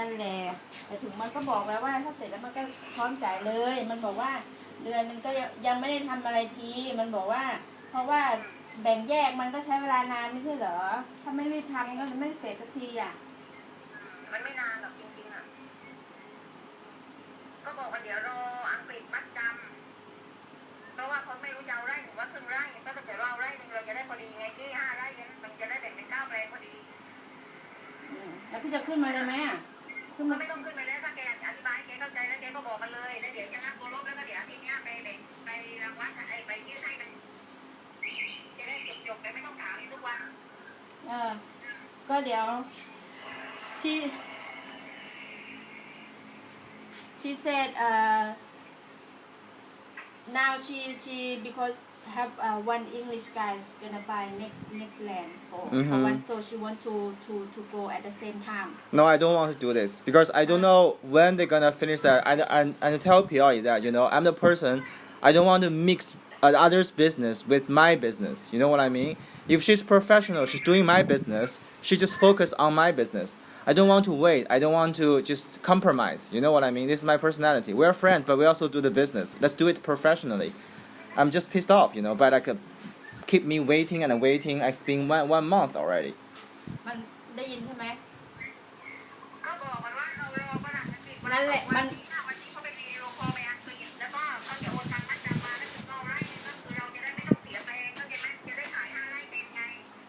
นั่นแหละแต่ถึงมันก็บอกแล้วว่าถ้าเสร็จแล้วมันก็พร้อมจ่ายเลยมันบอกว่าเดือนนึงก็ยังไม่ได้ทำอะไรทีมันบอกว่าเพราะว่าแบ่งแยกมันก็ใช้เวลานานไม่ใช่เหรอถ้าไม่รีบทำก็ไม่เสร็จสักทีอ่ะมันไม่นานหรอกจริงๆอ่ะก็บอกว่าเดี๋ยวรออังกฤษมัดจำเพราะว่าเขาไม่รู้จะเอาไร่หรือว่าครึ่งไร่ถ้าเกิดเราเอาไร่หนึ่งเราจะได้พอดีไงกี้5 ไร่มันจะได้แบ่งเป็น9 แปลงพอดีแล้วพี่จะขึ้นมาเลยไหมอ่ะขึ้นมาไม่ต้องขึ้นไปแล้วถ้าแกอธิบายแกเข้าใจแล้วแกก็บอกมันเลยแล้วเดี๋ยวจะนัดตัวลบแล้วก็เดี๋ยวอาทิตย์นี้ไปรางวัลไปยื่นให้มันจะได้จบๆไปไม่ต้องถามทุกวันก็เดี๋ยวshe said now she because have one English guy is gonna buy next land for one so she want to go at the same time. No, I don't want to do this because I don't know when they're gonna finish that. I tell P.Oi that I'm the person. I don't want to mix others' business with my business. You know what I mean? If she's professional, she's doing my business. She just focus on my business. I don't want to wait. I don't want to just compromise. You know what I mean? This is my personality. We're friends, but we also do the business. Let's do it professionally. I'm just pissed off, but keep me waiting and waiting. It's been one month already. มันได้ยินใช่ไหมก็บอกมันว่าเรารอฝรั่งอังกฤษนั่นแหละมันวันนี้เขาไปมีโลคอลไปอังกฤษแล้วก็เขาจะโอนตังค์มัดจำมาแล้วถึง9 ไร่ก็คือเราจะได้ไม่ต้องเสียแปลงก็จะได้ขาย5 ไร่เต็มไง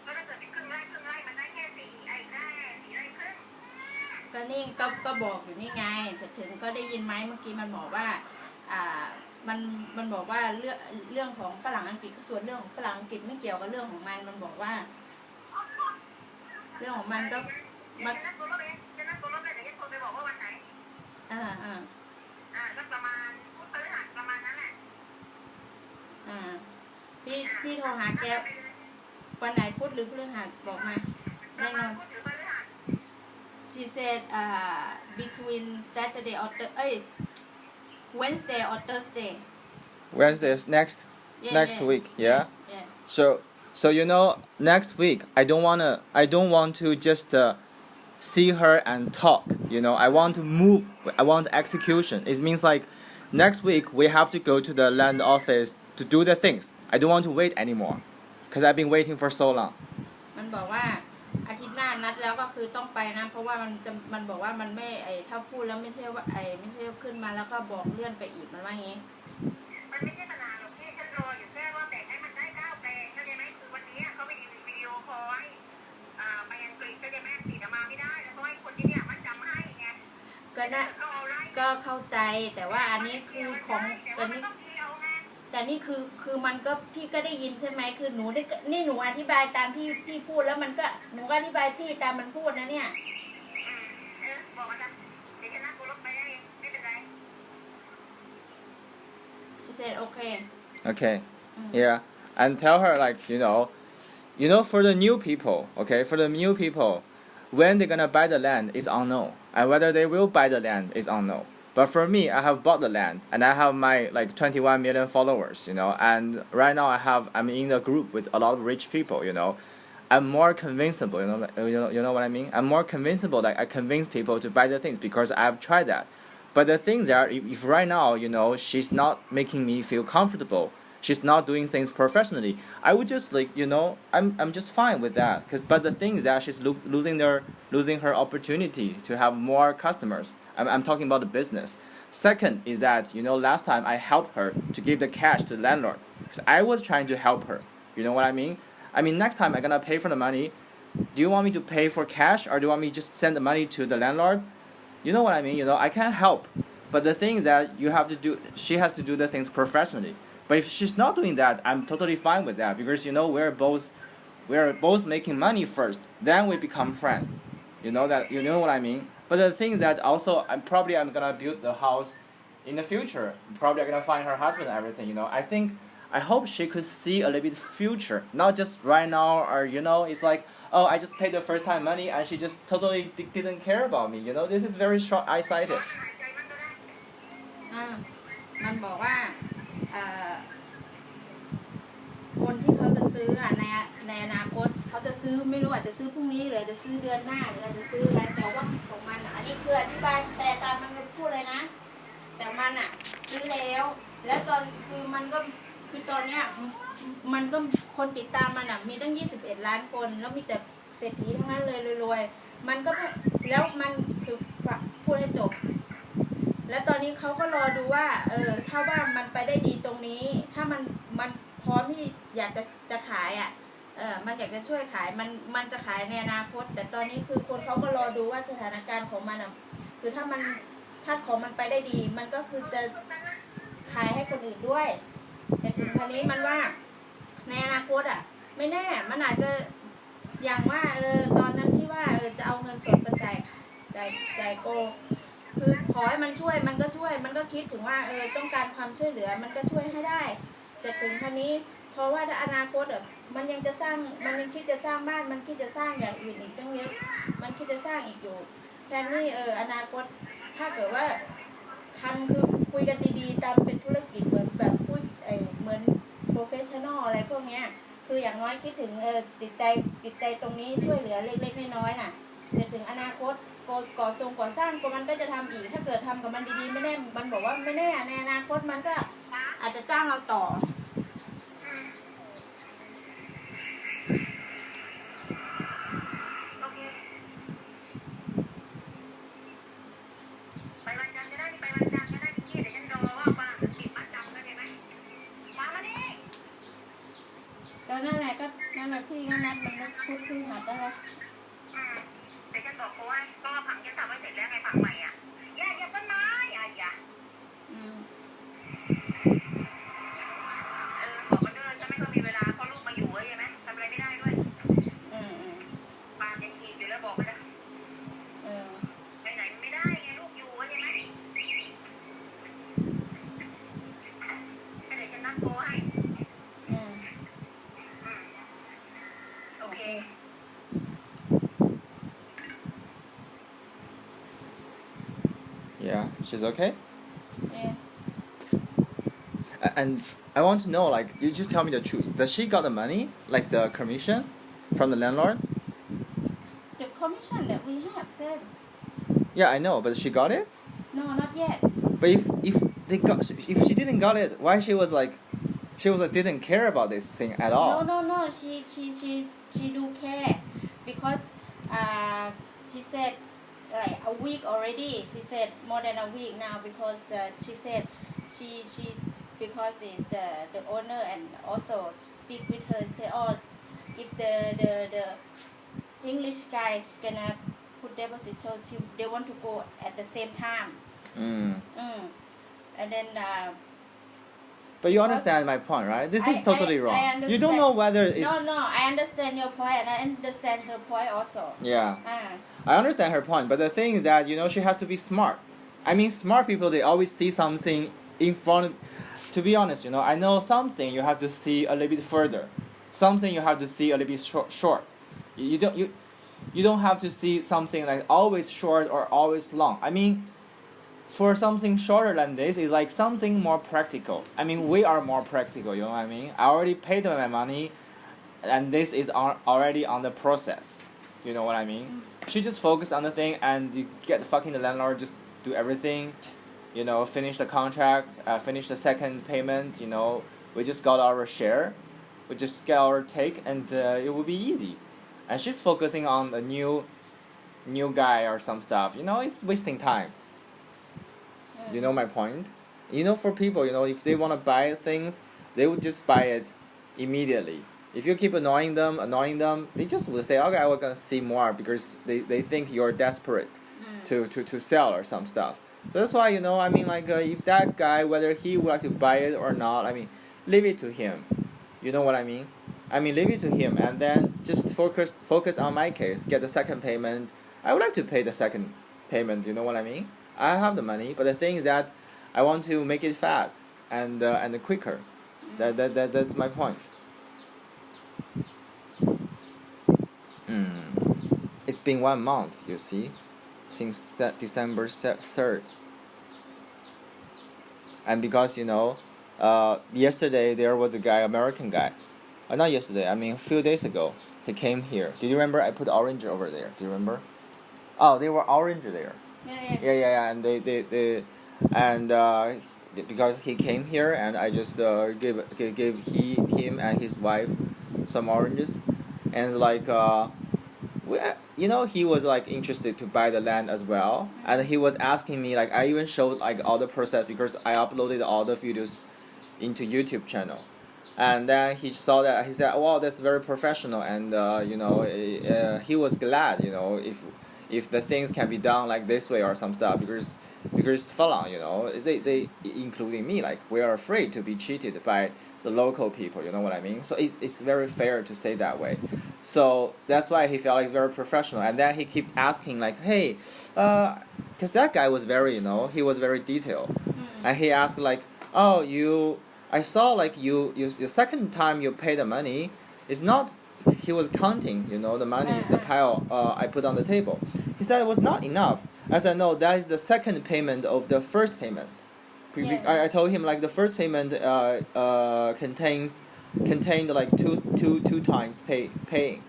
ก็ถ้าเกิดเป็นครึ่งไร่มันได้แค่4 ไร่ครึ่งก็นี่ก็บอกอยู่นี่ไงแต่ถึงก็ได้ยินไหมเมื่อกี้มันบอกว่ามันบอกว่าเรื่องของฝรั่งอังกฤษส่วนเรื่องของฝรั่งอังกฤษไม่เกี่ยวกับเรื่องของมันบอกว่าเรื่องของมันก็มันจะนัดตัวรถเลยเดี๋ยวจะโทรไปบอกว่าวันไหนก็ประมาณพุธพฤหัสประมาณนั้นแหละพี่โทรหาแกวันไหนพุธหรือพฤหัสบอกมาแน่นอน She said between Saturday or Wednesday or Thursday. Wednesday next week, yeah. So next week I don't want to just see her and talk. I want to move. I want execution. It means like next week we have to go to the land office to do the things. I don't want to wait anymore because I've been waiting for so long. มันบอกว่าอาทิตย์หน้านัดแล้วก็คือต้องไปนะเพราะว่ามันบอกว่ามันไม่ถ้าพูดแล้วไม่ใช่ว่าไม่ใช่ขึ้นมาแล้วก็บอกเลื่อนไปอีกมันว่างี้มันไม่ใช่ปัญหาหรอกที่ฉันรออยู่แค่ว่าแบ่งให้มันได้9 แปลงเข้าใจไหมคือวันนี้เขาไปวิดีโอคอลไปอังกฤษเข้าใจไหมติดมาไม่ได้แล้วก็ให้คนที่เนี่ยมันจำให้ไงก็เข้าใจแต่ว่าอันนี้คือของแต่นี่คือมันก็พี่ก็ได้ยินใช่ไหมคือหนูได้นี่หนูอธิบายตามที่พี่พูดแล้วมันก็หนูก็อธิบายพี่ตามมันพูดนะเนี่ยบอกว่าเดี๋ยวฉันนั่งรถไปไม่เป็นไร She said okay. Okay. Yeah. And tell her for the new people, okay? For the new people, when they're gonna buy the land is unknown, and whether they will buy the land is unknown. But for me, I have bought the land, and I have my 21 million followers, and right now I'm in a group with a lot of rich people, I'm more convincible, you know what I mean? I'm more convincible that I convince people to buy the things because I've tried that. But the things are, if right now, she's not making me feel comfortable, she's not doing things professionally, I would just I'm just fine with that. But the thing is that she's losing her opportunity to have more customers. I'm talking about the business. Second is that, last time I helped her to give the cash to the landlord because I was trying to help her. You know what I mean? Next time I'm gonna pay for the money. Do you want me to pay for cash or do you want me to just send the money to the landlord? You know what I mean? I can't help. But the thing is that she has to do the things professionally. But if she's not doing that, I'm totally fine with that because we're both making money first, then we become friends. You know what I mean? But the thing is that also I'm gonna build the house in the future. Probably I'm gonna find her husband and everything. I hope she could see a little bit future, not just right now or it's like, oh, I just paid the first time money and she just totally didn't care about me. This is very short-eyesighted. มันบอกว่าคนที่เขาจะซื้อในอนาคตเขาจะซื้อไม่รู้อาจจะซื้อพรุ่งนี้หรือจะซื้อเดือนหน้าหรืออาจจะซื้ออะไรแต่ว่าของมันอันนี้คือ คืออธิบายแต่ตามมันพูดเลยนะแต่มันอ่ะซื้อแล้วตอนคือมันก็คือตอนเนี้ยมันก็คนติดตามมันอ่ะมีตั้ง21 ล้านคนแล้วมีแต่เศรษฐีทั้งนั้นเลยรวยๆมันก็แล้วมันคือพูดให้จบแล้วตอนนี้เขาก็รอดูว่าถ้าว่ามันไปได้ดีตรงนี้ถ้ามันพร้อมที่อยากจะขายอ่ะมันอยากจะช่วยขายมันจะขายในอนาคตแต่ตอนนี้คือคนเขาก็รอดูว่าสถานการณ์ของมันอ่ะคือถ้าของมันไปได้ดีมันก็คือจะขายให้คนอื่นด้วยแต่ถึงคราวนี้มันว่าในอนาคตอ่ะไม่แน่มันอาจจะอย่างว่าตอนนั้นที่ว่าจะเอาเงินสดมาจ่ายโกคือขอให้มันช่วยมันก็ช่วยมันก็คิดถึงว่าต้องการความช่วยเหลือมันก็ช่วยให้ได้แต่ถึงคราวนี้เพราะว่าถ้าอนาคตมันยังจะสร้างมันยังคิดจะสร้างบ้านมันคิดจะสร้างอย่างอื่นอีกตั้งเยอะมันคิดจะสร้างอีกอยู่แทนนี่อนาคตถ้าเกิดว่าทำคือคุยกันดีๆตามเป็นธุรกิจเหมือนแบบพูดเหมือนโปรเฟชชั่นอลอะไรพวกเนี้ยคืออย่างน้อยคิดถึงจิตใจตรงนี้ช่วยเหลือเล็กๆน้อยๆน่ะจะถึงอนาคตก่อสร้างมันก็จะทำอีกถ้าเกิดทำกับมันดีๆไม่แน่มันบอกว่าไม่แน่ในอนาคตมันก็อาจจะจ้างเราต่อโอเคไปวันจันทร์ก็ได้ไปวันจันทร์ก็ได้พี่เดี๋ยวฉันรอว่าฝรั่งติดมัดจำกันใช่ไหมมาดิ ก็นั่นแหละพี่ก็นัดมันก็พูดคุยหาได้แล้วเดี๋ยวฉันบอกเขาว่าก็ผังฉันทำไว้เสร็จแล้วไงผังใหม่อ่ะอย่าต้นไม้อย่าบอกมันด้วยฉันไม่ค่อยมีเวลาเพราะลูกมาอยู่ใช่ไหมทำอะไรไม่ได้ด้วยปากยังขีดอยู่แล้วบอกมันนะไปไหนไม่ได้ไงลูกอยู่ใช่ไหมก็เดี๋ยวฉันนัดโทรให้โอเค Yeah, she's okay. Yeah. And I want to know, like, you just tell me the truth. Does she got the money, like the commission, from the landlord? The commission that we have said. Yeah, I know, but she got it. No, not yet. But if she didn't got it, why she was like didn't care about this thing at all? No. She do care because she said like a week already. She said more than a week now because she said she because is the owner and also speak with her said if the English guy is gonna put deposit so they want to go at the same time. And then but you understand my point, right? This is totally wrong. You don't know whether it's... No, I understand your point and I understand her point also. Yeah. I understand her point, but the thing is that, she has to be smart. I mean, smart people, they always see something in front of... To be honest, I know something you have to see a little bit further. Something you have to see a little bit short. You don't have to see something like always short or always long. I mean, for something shorter than this, it's like something more practical. I mean, we are more practical, you know what I mean? I already paid my money, and this is already on the process. You know what I mean? She just focus on the thing, and you get fucking the landlord just do everything. Finish the contract, finish the second payment. We just got our share. We just get our take, and it will be easy. And she's focusing on a new guy or some stuff. It's wasting time. You know my point? For people, if they want to buy things, they would just buy it immediately. If you keep annoying them, they just will say, okay, we're going to see more because they think you're desperate to sell or some stuff. So that's why, if that guy, whether he would like to buy it or not, leave it to him. You know what I mean? Leave it to him and then just focus on my case, get the second payment. I would like to pay the second payment, you know what I mean? I have the money, but the thing is that I want to make it fast and quicker. That's my point. It's been 1 month, you see, since December 3rd. And because, yesterday there was a guy, American guy. Not yesterday, a few days ago. He came here. Did you remember I put orange over there? Do you remember? Oh, they were orange there. Yeah. And they and because he came here and I just gave him and his wife some oranges, and like he was like interested to buy the land as well, and he was asking me like I even showed like all the process because I uploaded all the videos into YouTube channel, and then he saw that he said, "Wow, that's very professional," and he was glad if the things can be done like this way or some stuff because Falang, they including me, like we are afraid to be cheated by the local people, you know what I mean? So it's very fair to say that way. So that's why he felt like very professional, and then he kept asking like, hey, because that guy was very, he was very detailed, and he asked like, oh, I saw like your second time you pay the money, it's not. He was counting, the money, the pile I put on the table. He said it was not enough. I said no, that is the second payment of the first payment. I told him like the first payment contained like two times paying.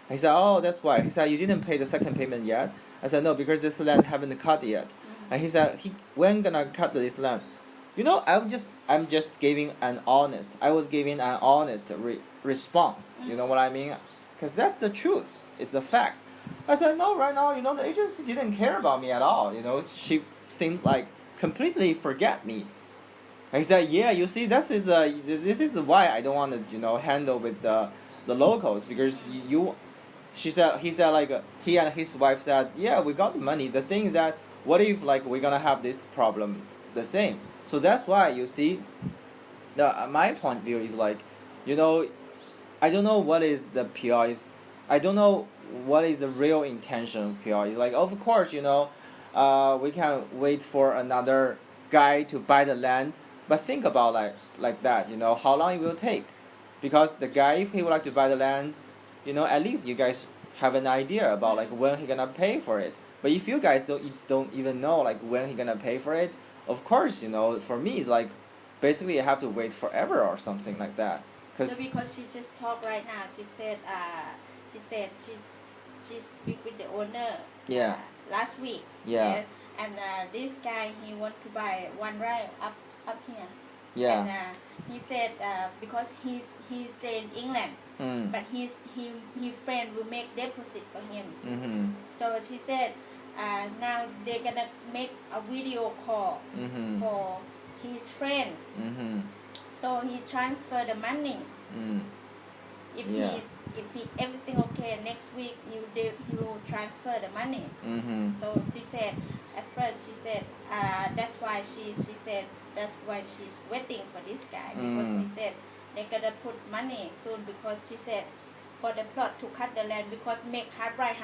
He said, oh, that's why. He said you didn't pay the second payment yet. I said no, because this land haven't cut yet. And he said when gonna cut this land? I'm just giving an honest. I was giving an honest response. You know what I mean? Because that's the truth. It's a fact. I said no. Right now, the agency didn't care about me at all. She seemed like completely forget me. And he said, yeah, you see, this is why I don't want to handle with the locals because he said like he and his wife said, yeah, we got the money. The thing is that what if like we're gonna have this problem the same? So that's why you see, my point of view is like, I don't know what is the P.Oi. I don't know what is the real intention of P.Oi. It's like, of course, we can wait for another guy to buy the land, but think about like that, how long it will take, because the guy, if he would like to buy the land, at least you guys have an idea about like when he gonna pay for it. But if you guys don't even know like when he gonna pay for it, of course, for me it's like basically you have to wait forever or something like that. Because she just talked right now. She said she speak with the owner. Yeah. Last week. Yeah. And this guy, he want to buy one right up here. Yeah. And he said because he stay in England, but his friend will make deposit for him. Mm-hmm. So she said now they're gonna make a video call for his friend. So he transfer the money. If he everything okay, next week he will transfer the money. So she said at first that's why she said that's why she's waiting for this guy, because he said they're gonna put money soon, because she said for the plot to cut the land, because make half right,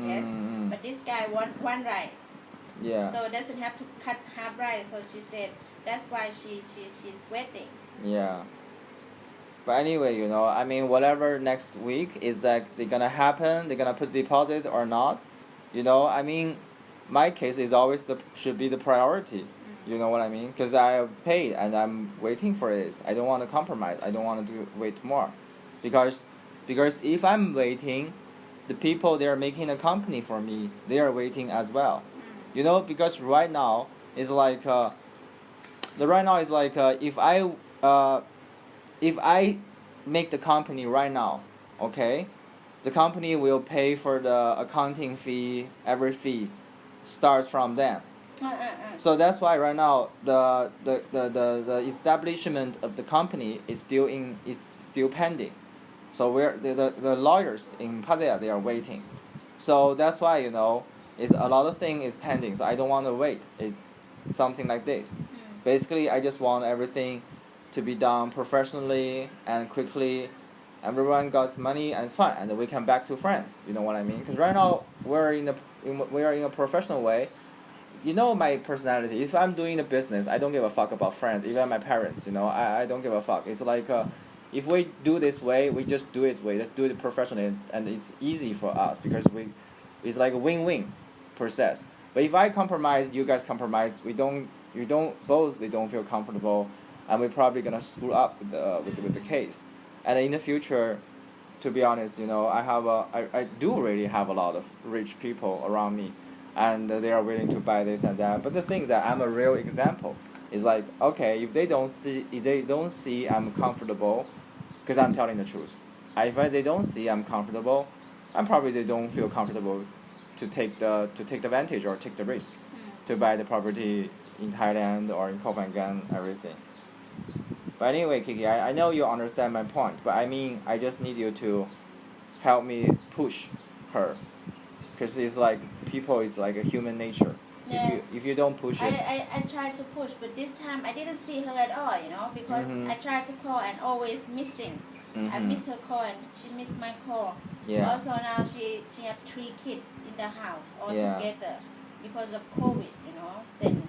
yes. But this guy want one right. Yeah. So doesn't have to cut half right. So she said that's why she's waiting. Yeah. But anyway, I mean, whatever next week is like they're gonna happen, they're gonna put deposit or not, I mean, my case is always should be the priority. You know what I mean? Because I have paid and I'm waiting for this. I don't want to compromise. I don't want to wait more, because if I'm waiting, the people they are making a company for me, they are waiting as well. Because right now is like if I make the company right now, okay, the company will pay for the accounting fee. Every fee starts from then. So that's why right now the establishment of the company is still pending. So the lawyers in Pattaya, they are waiting. So that's why is a lot of thing is pending. So I don't want to wait. It's something like this. Basically, I just want everything to be done professionally and quickly. Everyone got money and it's fine, and then we can back to friends. You know what I mean? Because right now we are in a professional way. My personality. If I'm doing the business, I don't give a fuck about friends, even my parents. I don't give a fuck. It's like if we do this way, we just do it way. Let's do it professionally, and it's easy for us because it's like a win-win process. But if I compromise, you guys compromise. We don't feel comfortable, and we're probably gonna screw up with the case. And in the future, to be honest, I do really have a lot of rich people around me. and they are willing to buy this and that. But the thing is that I'm a real example. It's like, okay, if they don't see I'm comfortable, because I'm telling the truth. If they don't see I'm comfortable, and probably they don't feel comfortable to take the advantage or take the risk to buy the property in Thailand or in Copenhagen, everything. But anyway, Kiki, I know you understand my point, but I mean, I just need you to help me push her, because it's like people is like a human nature. Yeah. If you don't push it, I tried to push, but this time I didn't see her at all, because I tried to call and always missing. I missed her call and she missed my call. Yeah. Also now she have 3 kids in the house all Yeah. together because of COVID, then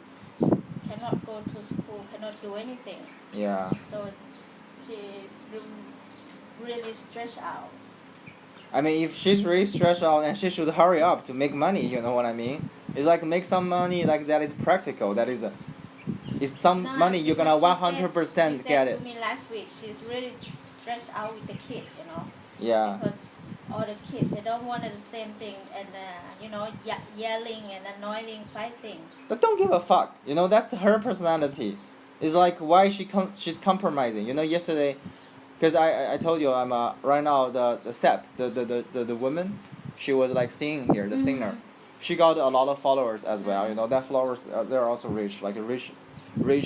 cannot go to school, cannot do anything. Yeah. So she's really stressed out. I mean, if she's really stressed out, then she should hurry up to make money. You know what I mean? It's like make some money like that is practical. That is, it's some money you're gonna 100% she get said it. to me last week she's really stressed out with the kids, Yeah. because all the kids they don't want the same thing and yelling and annoying, fighting. But don't give a fuck. That's her personality. It's like why she's compromising. Yesterday, because I told you I'm right now the Sep the woman, she was like singing here, the singer. She got a lot of followers as well. That followers they're also rich, like a rich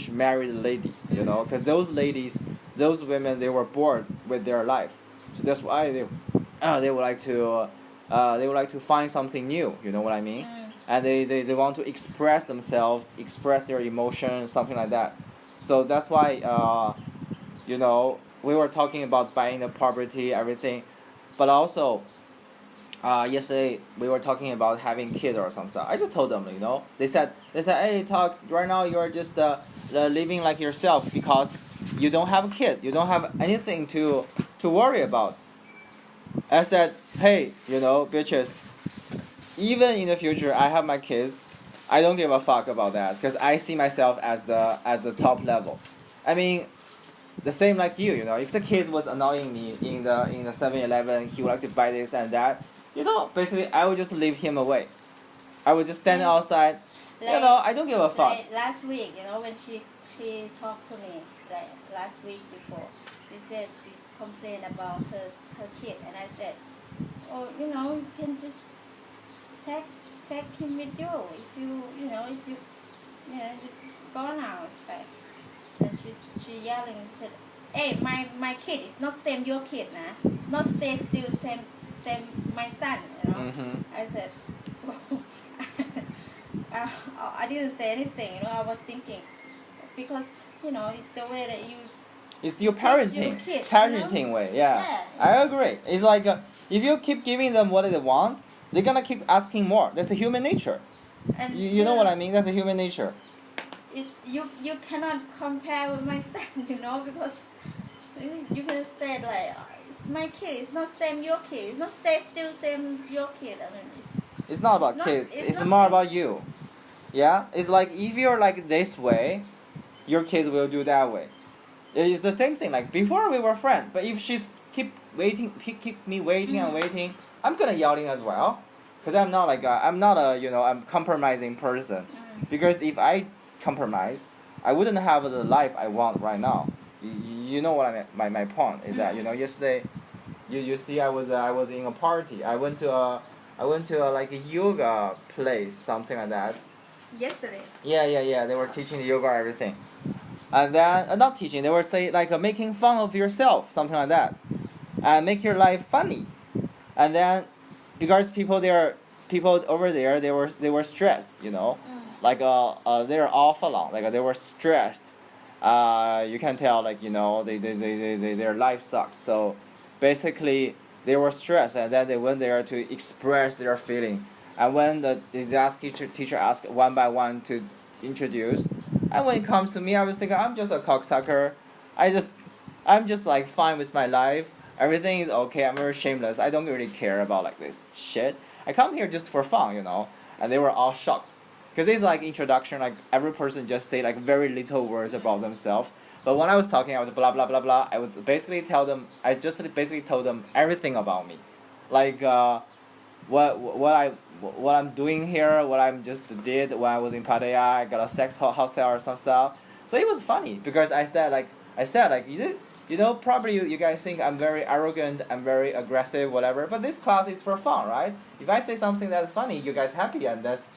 married lady. Because those ladies, those women, they were bored with their life, so that's why they would like to find something new. You know what I mean? And they want to express themselves, express their emotions, something like that. So that's why we were talking about buying the property, everything, but also yesterday we were talking about having kids or something. I just told them, they said, hey, Talks, right now you are just living like yourself because you don't have a kid, you don't have anything to worry about. I said, hey, bitches, even in the future I have my kids, I don't give a fuck about that because I see myself as the top level. I mean, the same like you, if the kid was annoying me in the 7-Eleven, he would like to buy this and that, basically I would just leave him away. I would just stand outside. I don't give a fuck. Like last week, when she talked to me, like last week before, she said she's complained about her kid, and I said, oh, you can just take him with you if you go now. It's like, and she yelling. She said, hey, my kid is not same your kid, nah. It's not stay still same my son, I said, I didn't say anything, I was thinking, because, it's the way that you... It's your teach your parenting kid, way, yeah. I agree. It's like, if you keep giving them what they want, they're gonna keep asking more. That's the human nature. And you know what I mean? That's the human nature. You cannot compare with my son, because you can say like, it's my kid, it's not same your kid, it's not stay still same your kid. I mean, it's not about kids. It's more about you. Yeah, it's like if you're like this way, your kids will do that way. It's the same thing. Like before we were friends, but if she's keep me waiting and waiting, I'm gonna yelling as well, because I'm not I'm compromising person. Because if I compromise, I wouldn't have the life I want right now. You know what I mean? My point is that yesterday, you see I was in a party. I went to like a yoga place, something like that. Yesterday. Yeah. They were teaching yoga everything, and then not teaching. They were say like making fun of yourself, something like that, and make your life funny, and then because people over there they were stressed, like they're off along, like they were stressed. You can tell like their life sucks. So basically they were stressed, and then they went there to express their feeling. And when the teacher asked one by one to introduce, and when it comes to me, I was thinking I'm just a cocksucker. I'm just like fine with my life. Everything is okay. I'm very shameless. I don't really care about like this shit. I come here just for fun, And they were all shocked. Because it's like introduction, like every person just say like very little words about themselves. But when I was talking, I was blah blah blah blah. I just basically told them everything about me, like what I'm doing here, what I'm just did when I was in Pattaya. I got a sex hostel or some stuff. So it was funny because I said like you know, probably you guys think I'm very arrogant, I'm very aggressive, whatever. But this class is for fun, right? If I say something that's funny, you guys happy, and that's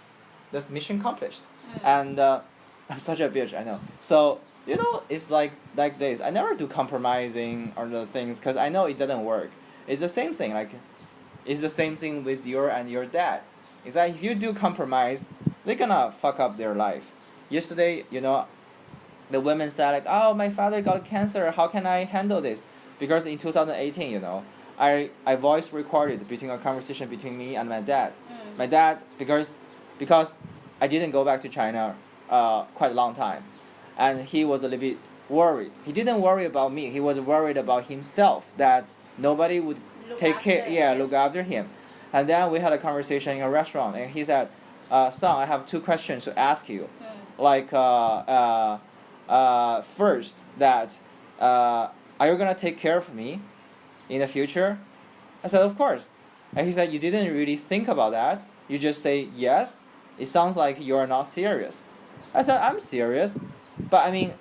mission accomplished. And I'm such a bitch, I know. So you know, it's like this. I never do compromising or the things because I know it doesn't work. It's the same thing. Like, it's the same thing with your dad. It's like if you do compromise, they're gonna fuck up their life. Yesterday, you know, the women said like, "Oh, my father got cancer. How can I handle this?" Because in 2018, you know, I voice recorded between a conversation between me and my dad. My dad, because I didn't go back to China quite a long time, and he was a little bit worried. He didn't worry about me. He was worried about himself, that nobody would look after him. And then we had a conversation in a restaurant, and he said, "Son, I have two questions to ask you. Like, first, that are you gonna take care of me in the future?" I said, "Of course." And he said, "You didn't really think about that. You just say yes. It sounds like you are not serious." I said, "I'm serious, but I mean,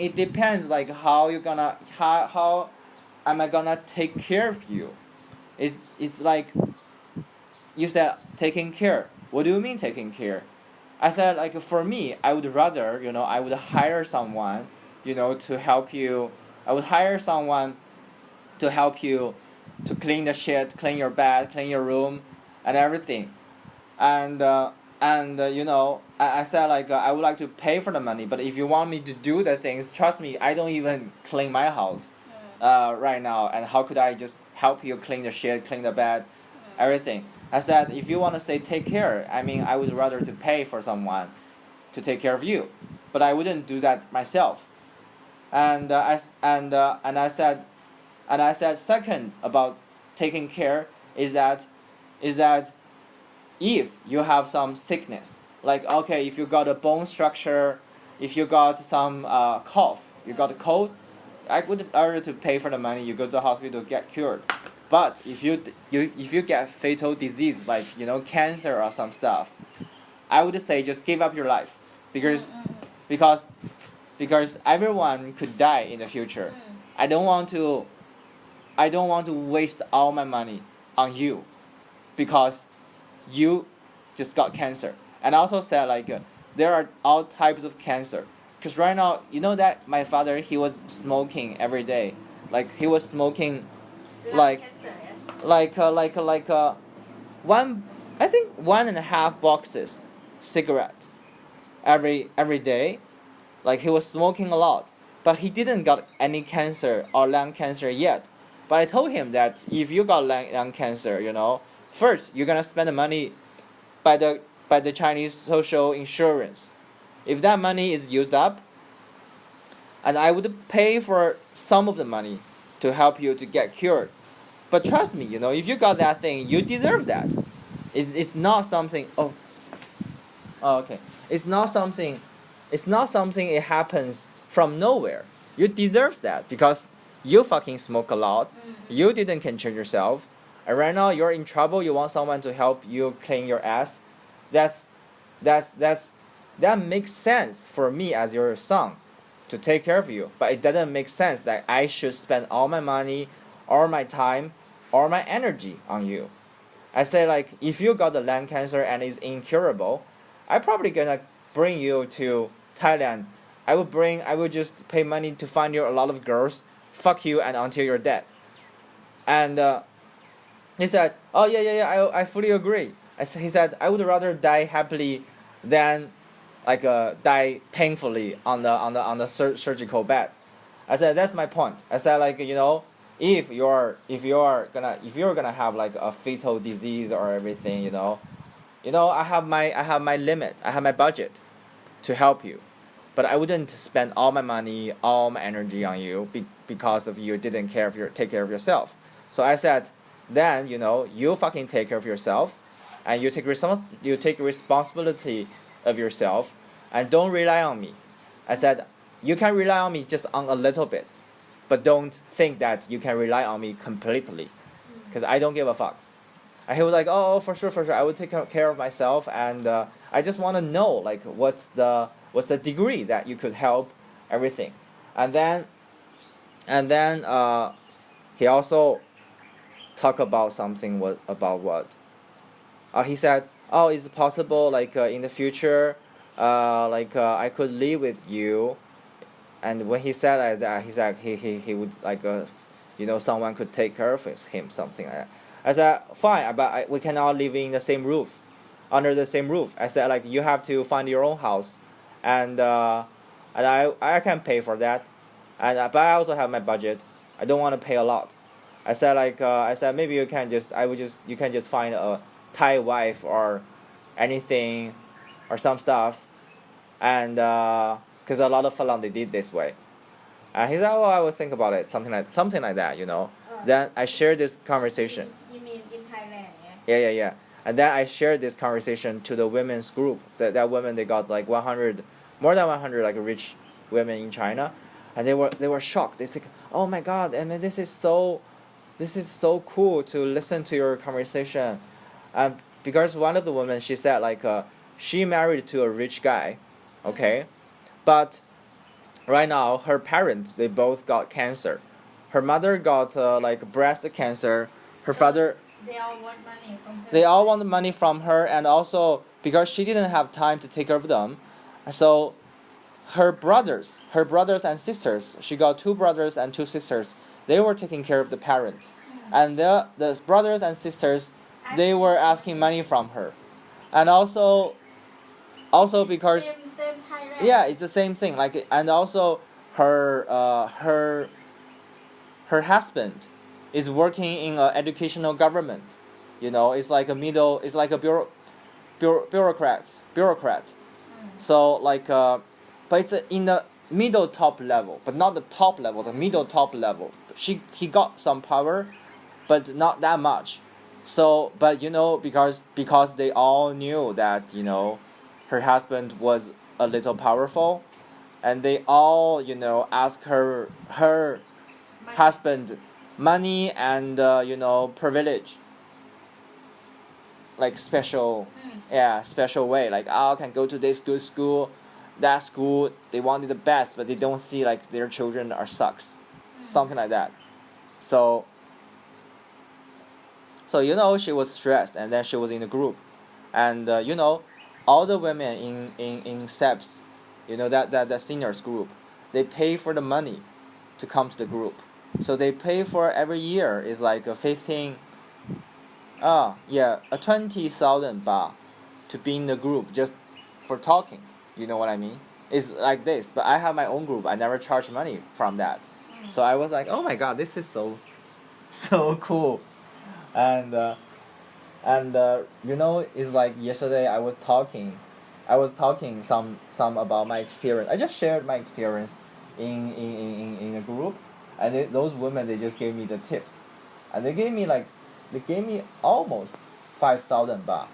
it depends. Like, how am I gonna take care of you? It's like, you said taking care. What do you mean taking care?" I said, like, for me, I would rather, you know, I would hire someone, you know, to help you. I would hire someone to help you to clean the shit, clean your bed, clean your room, and everything. And you know, I said like, I would like to pay for the money, but if you want me to do the things, trust me, I don't even clean my house right now. And how could I just help you clean the shit, clean the bed, everything? I said, if you want to say take care, I mean, I would rather to pay for someone to take care of you, but I wouldn't do that myself. And I said second about taking care is that if you have some sickness, like, okay, if you got a bone structure, if you got some cough, you got a cold, I would rather to pay for the money, you go to the hospital to get cured. But if you get fatal disease, like, you know, cancer or some stuff, I would say just give up your life, because everyone could die in the future. I don't want to waste all my money on you because you just got cancer. And I also said like, there are all types of cancer. Because right now, you know that my father, he was smoking every day. Like, he was smoking like 1.5 boxes cigarette every day. Like, he was smoking a lot, but he didn't got any cancer or lung cancer yet. But I told him that if you got lung cancer, you know, first you're gonna spend the money by the Chinese social insurance. If that money is used up, and I would pay for some of the money to help you to get cured. But trust me, you know, if you got that thing, you deserve that. It's not something. Oh, okay. It's not something. It happens from nowhere. You deserve that because you fucking smoke a lot. You didn't control yourself, and right now you're in trouble. You want someone to help you clean your ass. That makes sense for me as your son to take care of you. But it doesn't make sense that I should spend all my money, all my time, all my energy on you. I say like, if you got the lung cancer and it's incurable, I probably gonna bring you to Thailand. I will just pay money to find you a lot of girls, fuck you, and until you're dead. And he said, "Oh yeah, I fully agree." He said, "I would rather die happily than like die painfully on the surgical bed." I said, "That's my point." I said like, you know, if you're gonna have like a fatal disease or everything, you know, I have my limit, I have my budget to help you, but I wouldn't spend all my money, all my energy on you because of you didn't take care of yourself. So I said, then, you know, you fucking take care of yourself, and you take responsibility of yourself, and don't rely on me. I said, you can rely on me just on a little bit, but don't think that you can rely on me completely, because I don't give a fuck. And he was like, oh, for sure, I will take care of myself, and I just want to know like what's the degree that you could help everything, and then he also talk about something about what he said, oh, is it possible like in the future I could live with you. And when he said like that, he said he would like someone could take care of him, something like that. I said fine, but we cannot live in the same roof, under the same roof. I said like you have to find your own house, and I can pay for that, and but I also have my budget. I don't want to pay a lot. I said maybe you can just find a Thai wife or anything, or some stuff, and because a lot of Falang they did this way. He said, oh, I will think about it, something like that, Then I shared this conversation. You mean in Thailand, yeah? Yeah. And then I shared this conversation to the women's group. That women, they got like 100, more than 100 like rich women in China, and they were shocked. They said, oh my God, and this is so cool to listen to your conversation, because one of the women, she said like she married to a rich guy, okay, but right now her parents, they both got cancer. Her mother got like breast cancer. Her father. They all want money from her. They all want the money from her, and also because she didn't have time to take care of them, so her brothers and sisters, she got 2 brothers and 2 sisters. They were taking care of the parents, and the brothers and sisters, they were asking money from her, and also because same Thailand. yeah, it's the same thing. Like, and also her husband is working in an educational government. It's like a bureaucrat. So like, but it's in the middle top level, but not the top level, the middle top level. He got some power, but not that much. So, but because they all knew that her husband was a little powerful, and they all asked her husband money and privilege, like special way, like, oh, can go to this good school, that school. They wanted the best, but they don't see like their children are sucks, something like that. So she was stressed, and then she was in a group, and all the women in SEPs, that seniors group, they pay for the money to come to the group. So they pay for every year is like a 20,000 baht to be in the group just for talking. You know what I mean? It's like this, but I have my own group. I never charge money from that. So I was like, oh my God, this is so cool. And it's like yesterday I was talking some about my experience. I just shared my experience in a group, and those women, they just gave me the tips, and they gave me almost 5,000 baht.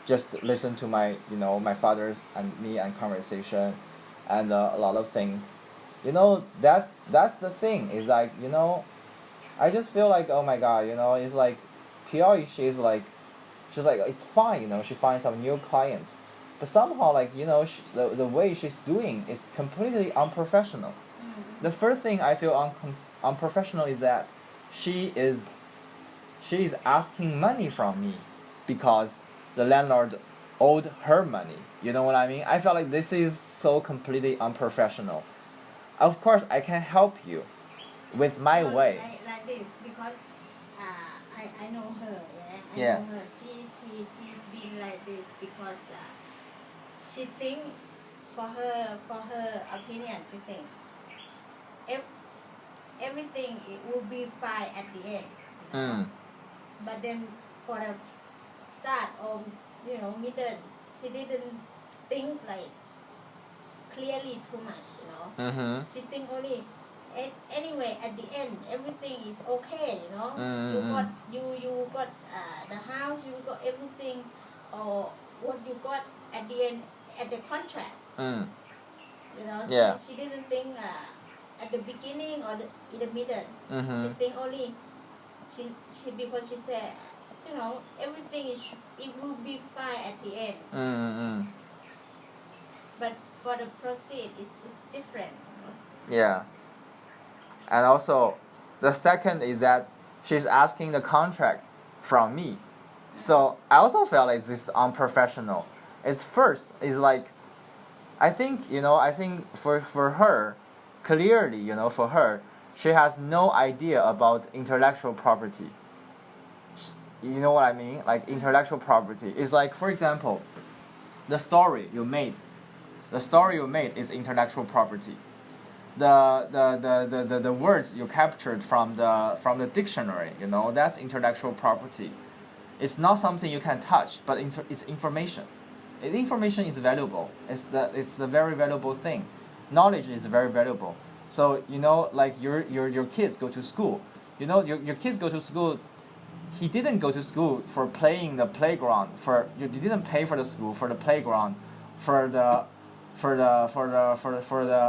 Just listen to my my father's and me and conversation, and a lot of things. That's the thing. Is like I just feel like, oh my God, it's like P.Oi, she's like it's fine, she finds some new clients, but somehow like the way she's doing is completely unprofessional. The first thing I feel unprofessional is that she is asking money from me because the landlord owed her money. You know what I mean? I felt like this is so completely unprofessional. Of course, I can help you with my way. Like this, because I know her. Yeah. I know her. She's been like this because she think for her opinion, she think everything it will be fine at the end. But then for the start or middle, she didn't think like clearly too much. She think only anyway at the end everything is okay. You got the house, you got everything, or what you got at the end at the contract. Yeah. She didn't think at the beginning or in the middle. She think only she because she said you know, everything it will be fine at the end. But for the proceed, it's different. Yeah. And also, the second is that she's asking the contract from me. So I also felt like this is unprofessional. It's first is like, I think for her, clearly for her, she has no idea about intellectual property. You know what I mean? Like intellectual property is like, for example, the story you made is intellectual property. The words you captured from the dictionary, that's intellectual property. It's not something you can touch, but it's information. Information is valuable. It's a very valuable thing. Knowledge is very valuable. So like your kids go to school. Your kids go to school. He didn't go to school for playing the playground. You didn't pay for the school, for the playground, for the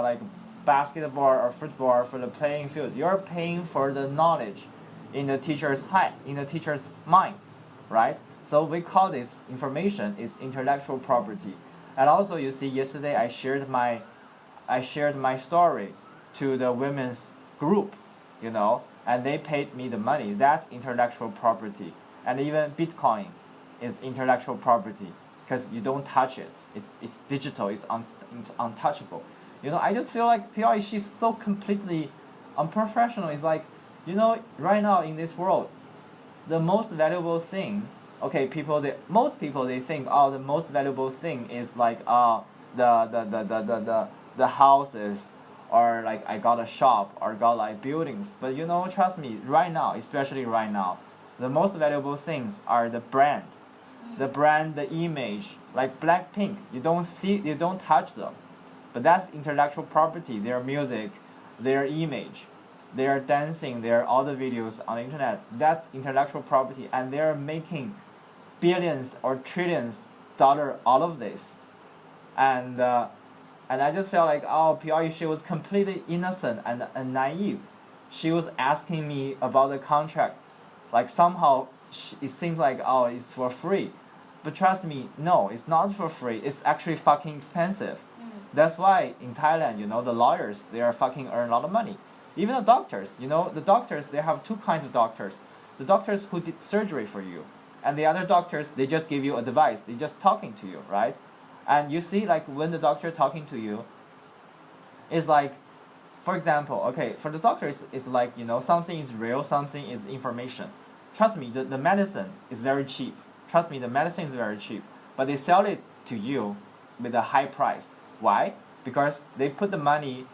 like basketball or football, for the playing field. You're paying for the knowledge in the teacher's mind, right? So we call this information is intellectual property. And also you see yesterday I shared my story to the women's group, and they paid me the money. That's intellectual property. And even Bitcoin is intellectual property because you don't touch it. It's digital. It's untouchable. I just feel like P.Oi, she's so completely unprofessional. It's like, right now in this world, the most valuable thing. Okay, most people they think, the most valuable thing is like the houses, or like I got a shop or got like buildings. But trust me, right now, especially right now, the most valuable things are the brand, the image, like Blackpink. You don't touch them, but that's intellectual property. Their music, their image, their dancing, all the videos on the internet. That's intellectual property, and they're making billions or trillions dollar all of this, and I just felt like, P.Oi, she was completely innocent and naive. She was asking me about the contract, like somehow it seems like, it's for free, but trust me, no, it's not for free. It's actually fucking expensive. That's why in Thailand, the lawyers, they are fucking earn a lot of money. Even the doctors, the doctors, they have two kinds of doctors. The doctors who did surgery for you, and the other doctors, they just give you advice. They just talking to you, right? And you see, like when the doctor talking to you, is like, for example, okay, for the doctor, it's like, something is real, something is information. Trust me, the medicine is very cheap. Trust me, the medicine is very cheap, but they sell it to you with a high price. Why? Because they put the money.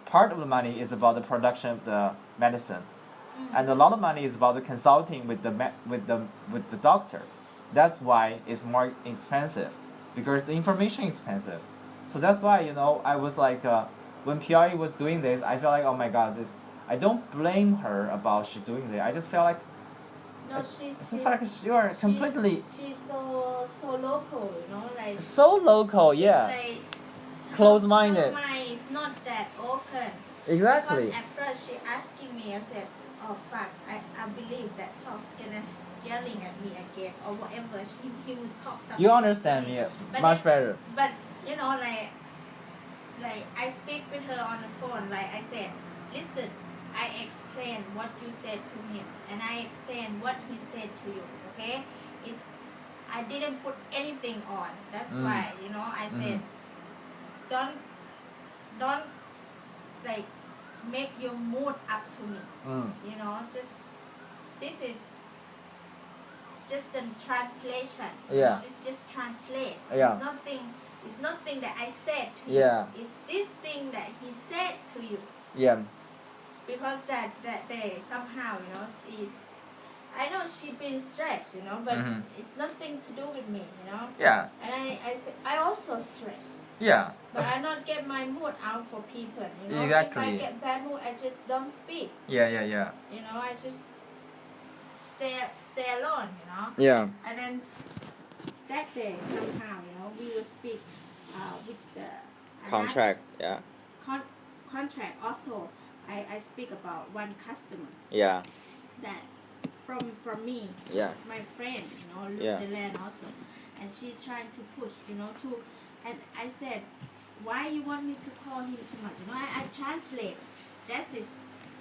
Part of the money is about the production of the medicine, and a lot of money is about the consulting with the doctor. That's why it's more expensive, because the information is expensive. So that's why I was like, when P.Oi was doing this, I felt like, oh my God, I don't blame her about she doing this. I just felt like, No, she's like you are completely. She's so local, like. So local, yeah. It's like Close-minded. Her mind is not that open. Exactly. Because at first she asking me, I said, oh fuck, I believe that talk's gonna yelling at me again or whatever. He will talk something. You understand me much better. But like I speak with her on the phone. Like I said, listen, I explained what you said to him, and I explained what he said to you. Okay, I didn't put anything on. That's why I said, don't like make your mood up to me. Just this is just a translation. Yeah. It's just translate. Yeah. It's nothing that I said to Yeah. you. It's this thing that he said to you. Yeah. Because that day somehow, is, I know she been stressed, but it's nothing to do with me, Yeah. And I also stress. Yeah. But I not get my mood out for people, Exactly. If I get bad mood, I just don't speak. Yeah. I just stay alone, Yeah. And then that day somehow, we will speak with the Contract. Yeah. Contract. Also, I speak about one customer Yeah. that from me. Yeah. My friend, look Yeah. the land also, and she's trying to push, to, and I said, why you want me to call him too much? I translate. That is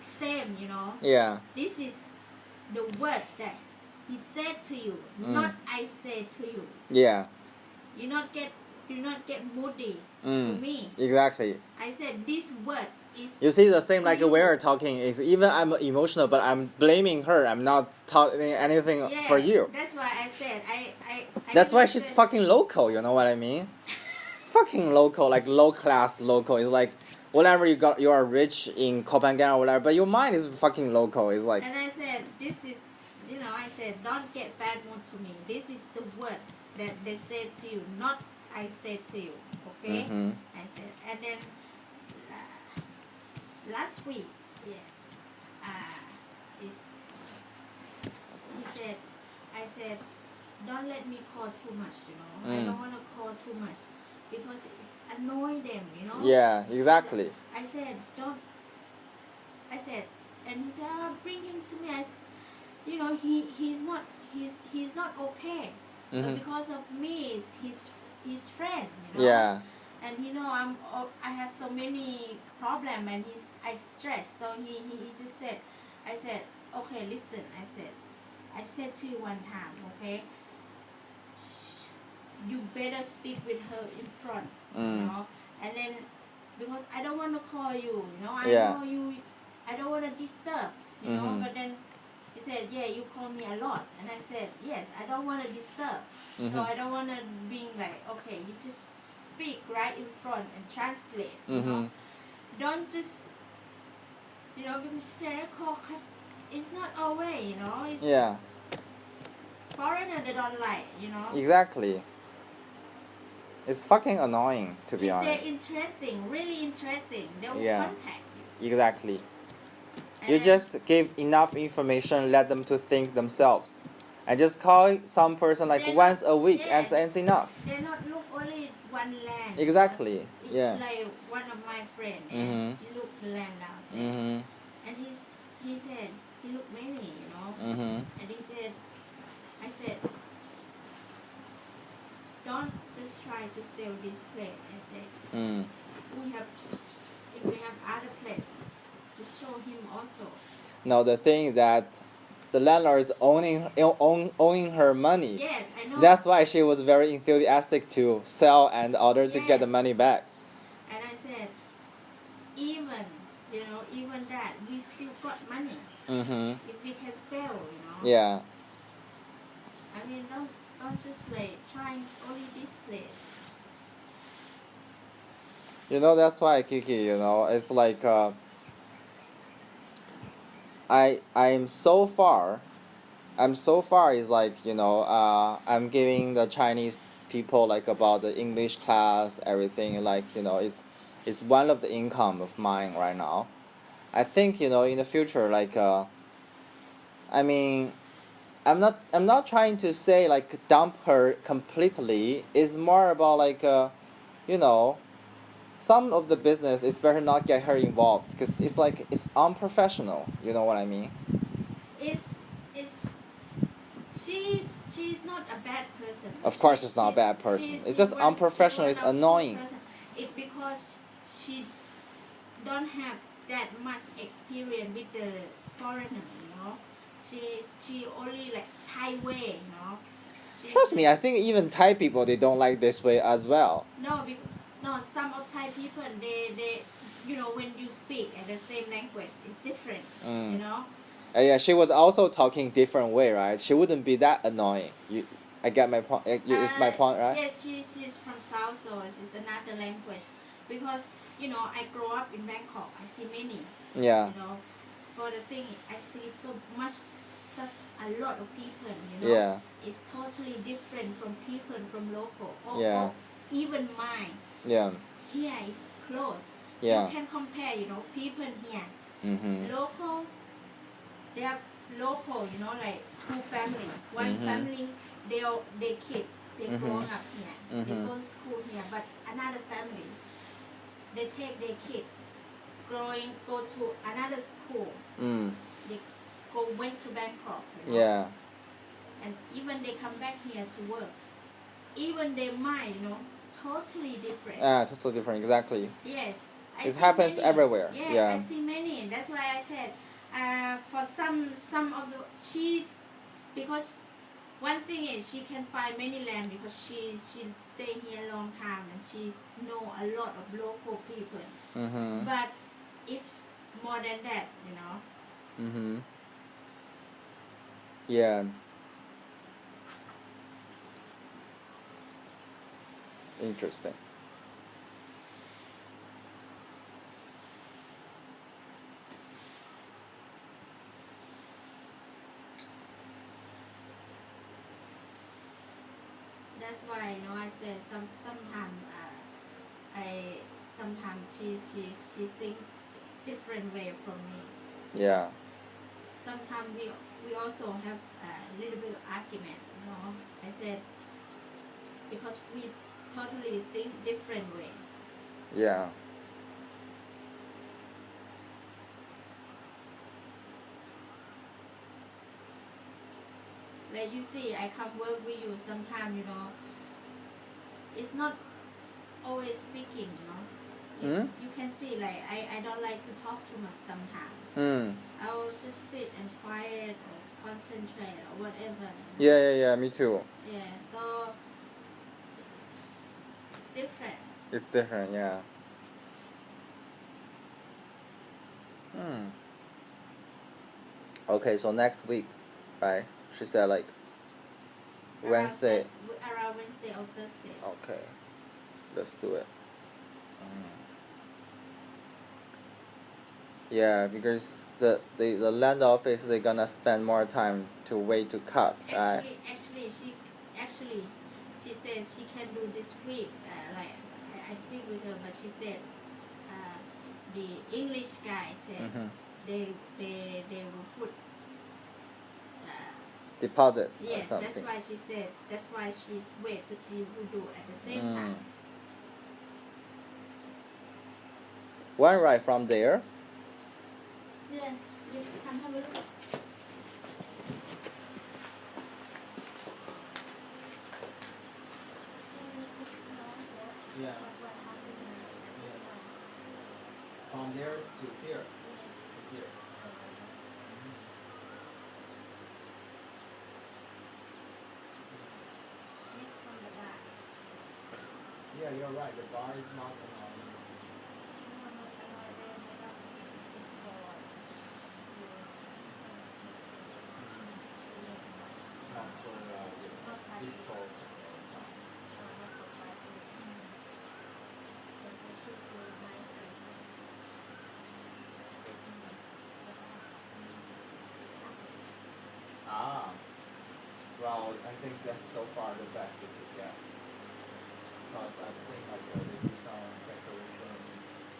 same, Yeah. This is the word that he said to you, not I said to you. Yeah. Do not get moody to me. Exactly. I said this word is. You see the same like you. we're talking is even I'm emotional, but I'm blaming her. I'm not talking anything for you. That's why I said I That's why she's fucking local. You know what I mean? Fucking local, like low class local. It's like whatever you are rich in Copenhagen or whatever, but your mind is fucking local. It's like. And I said this is, I said don't get bad mood to me. This is the word that they said to you, not I said to you. Okay? Mm-hmm. I said, and then last week, I said, don't let me call too much, I don't want to call too much because it's annoying them, Yeah, exactly. I said, and he said, bring him to me. He's not okay. But because of me, is his friend, Yeah. And I have so many problems and I stressed. So he just said, I said, okay, listen. I said to you one time, okay, you better speak with her in front, and then because I don't want to call you, I know you, I don't want to disturb, but then he said, yeah, you call me a lot, and I said, yes, I don't want to disturb, so I don't want to be like, okay, you just speak right in front and translate, don't just, because she said I call because it's not our way, it's foreigner they don't like, Exactly. It's fucking annoying, to be honest. They're interesting, really interesting. They will contact you. Exactly. And You just give enough information, let them to think themselves. And just call some person like once a week and it's enough. They not look only one land. Exactly. It's Yeah. like one of my friends, and he looked the land out there. And he said, he looked many, And he said, I said, don't just try to sell this place. I said, if we have other place, just show him also. No, the thing that the landlord is owning her money. Yes, I know. That's why she was very enthusiastic to sell and order to get the money back. And I said, even that, we still got money. If we can sell, Yeah. I mean, don't just like trying only this place. That's why Kiki, it's like I'm so far is like, I'm giving the Chinese people like about the English class, everything, like, it's one of the income of mine right now. I think, in the future, like, I mean, I'm not trying to say like dump her completely. It's more about like, some of the business it's better not get her involved because it's like it's unprofessional. You know what I mean? She's not a bad person. Of course, it's not a bad person. It's just unprofessional. It's annoying. It's because she don't have that much experience with the foreigner. She only like Thai way. Trust me, I think even Thai people they don't like this way as well. No, some of Thai people they when you speak in the same language, it's different. Yeah, she was also talking different way, right? She wouldn't be that annoying. I get my point. It's my point, right? Yes, she's from South, so it's another language. Because I grew up in Bangkok. I see many. Yeah. For the thing, I see so much, such a lot of people. Yeah. It's totally different from people from local. Yeah. Even mine. Yeah. Here is close. Yeah. You can compare, people here. Local, they are local, like two families. One family, they kid, they grown up here. They go to school here. But another family, they take their kid, go to another school. went to Bangkok. You know? Yeah. And even they come back here to work, even their mind, totally different. Totally different. Exactly. Yes. It happens everywhere. Yeah, Yeah. I see many. That's why I said, for some of the she's because one thing is she can find many land because she stay here a long time and she know a lot of local people. Mm-hmm. But if more than that, Mm-hmm. Yeah. Interesting. That's why I said sometimes sometimes she thinks different way from me. Yeah. Sometimes we also have a little bit of argument. I said because we totally think different way. Yeah. Like you see, I come work with you sometimes. It's not always speaking. You can see like I don't like to talk too much sometimes. I will just sit and quiet or concentrate or whatever. Yeah. Me too. Yeah, so it's different. It's different. Yeah. Okay, so next week, right? She said like Wednesday. Around Wednesday or Thursday. Okay, let's do it. Yeah, because the land office they're gonna spend more time to wait to cut, right? Actually, she said she can do this week. Like I speak with her, but she said the English guy said they will put. Deposit or Yes, something. that's why she said. That's why she's wait, so she will do at the same time. One right from there. Yeah, you can have a look. Yeah. From there to here. Here. Yeah, you're right. The bar is not well, I think that's so far the best we could get. Because I've seen like they do some decoration.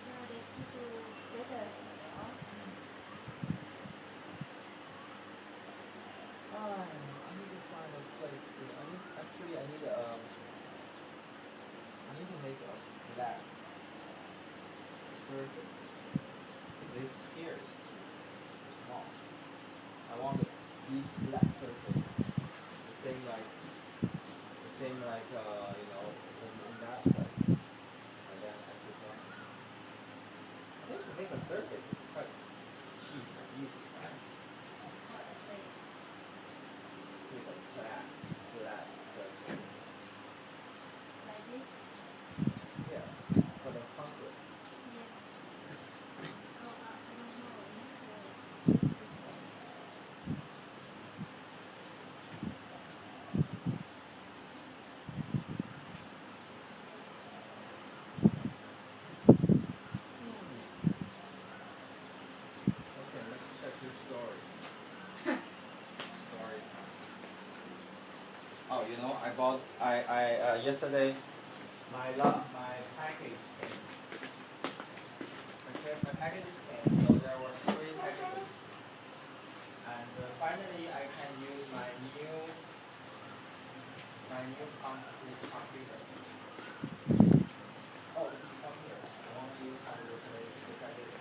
Yeah, they should do better. I need to find a place to. I need to make a flat surface. This here is too small. I want a deep flat surface. The same like in that place. And then I could I think to make a surface is quite cheap and easy, right? With a flat surface. Like this? Yeah, for the concrete. Yeah. Oh, I don't know. Okay, let's check your story. Story time. Oh, I bought yesterday my package came. My packages came, so there were 3 packages. And finally I can use my new computer. Oh, come here. I want you to have a look at the packages.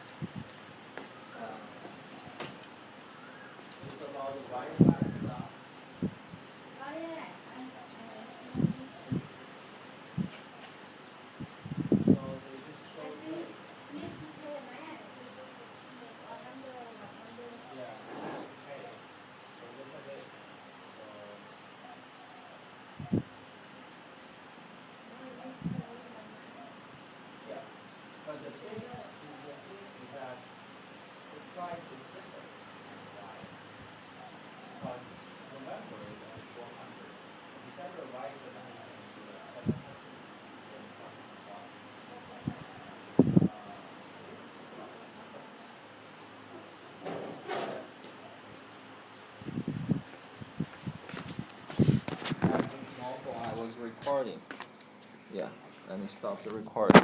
all the Wi-Fi stuff. Oh yeah. So they just show you. Need to pay ไหมอ่ะคือเอาน้ำเดือนแบบน้ำเดือน Yeah, okay. So look at this. So, yeah. But the thing is that the price is different. Why? Because November is only 400. December, why is it only 700? That's a small phone. I was recording. Yeah, let me stop the recording.